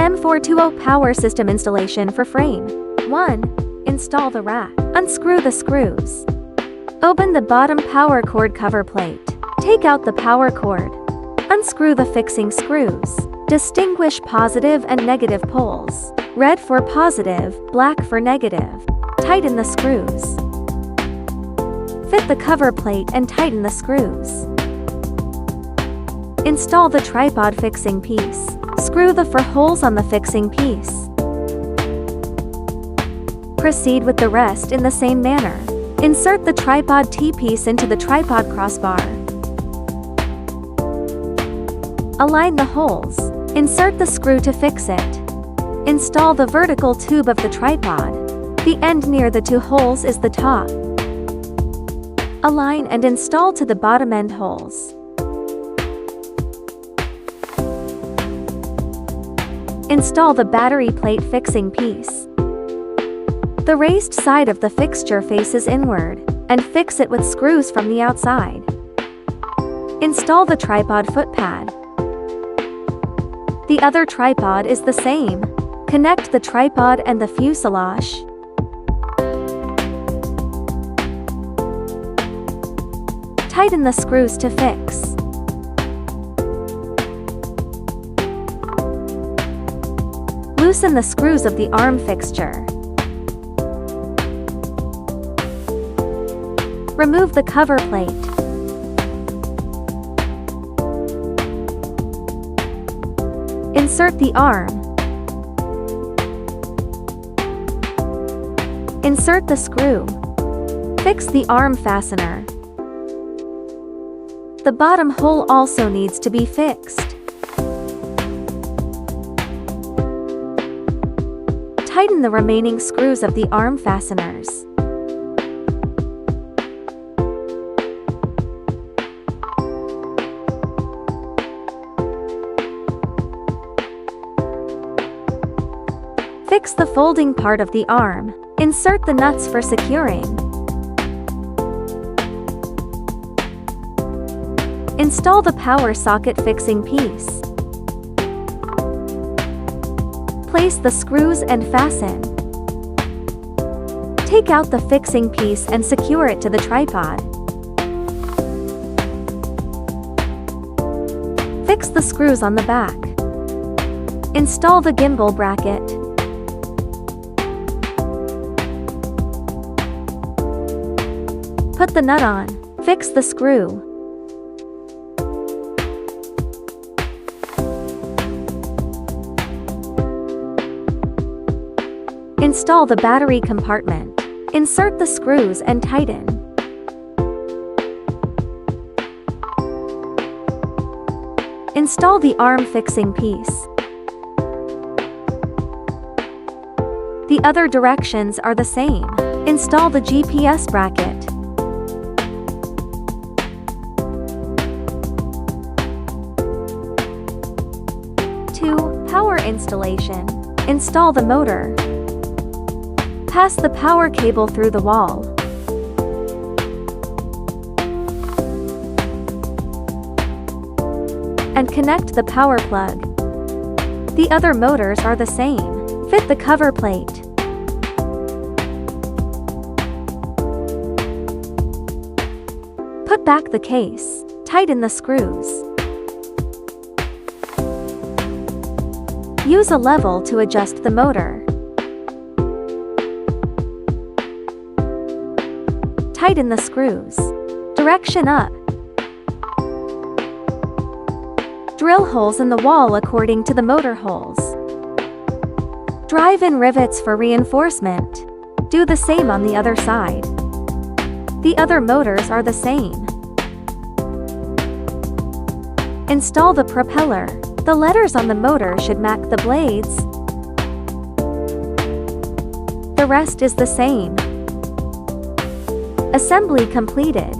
M420 power system installation for frame. 1. Install the rack. Unscrew the screws. Open the bottom power cord cover plate. Take out the power cord. Unscrew the fixing screws. Distinguish positive and negative poles. Red for positive, black for negative. Tighten the screws. Fit the cover plate and tighten the screws. Install the tripod fixing piece. Screw the four holes on the fixing piece. Proceed with the rest in the same manner. Insert the tripod T-piece into the tripod crossbar. Align the holes. Insert the screw to fix it. Install the vertical tube of the tripod. The end near the two holes is the top. Align and install to the bottom end holes. Install the battery plate fixing piece. The raised side of the fixture faces inward, and fix it with screws from the outside. Install the tripod foot pad. The other tripod is the same. Connect the tripod and the fuselage. Tighten the screws to fix. Loosen the screws of the arm fixture. Remove the cover plate. Insert the arm. Insert the screw. Fix the arm fastener. The bottom hole also needs to be fixed. Tighten the remaining screws of the arm fasteners. Fix the folding part of the arm. Insert the nuts for securing. Install the power socket fixing piece. Place the screws and fasten. Take out the fixing piece and secure it to the tripod. Fix the screws on the back. Install the gimbal bracket. Put the nut on. Fix the screw. Install the battery compartment. Insert the screws and tighten. Install the arm fixing piece. The other directions are the same. Install the GPS bracket. Power installation. Install the motor. Pass the power cable through the wall. And connect the power plug. The other motors are the same. Fit the cover plate. Put back the case. Tighten the screws. Use a level to adjust the motor. Tighten the screws. Direction up. Drill holes in the wall according to the motor holes. Drive in rivets for reinforcement. Do the same on the other side. The other motors are the same. Install the propeller. The letters on the motor should match the blades. The rest is the same. Assembly completed.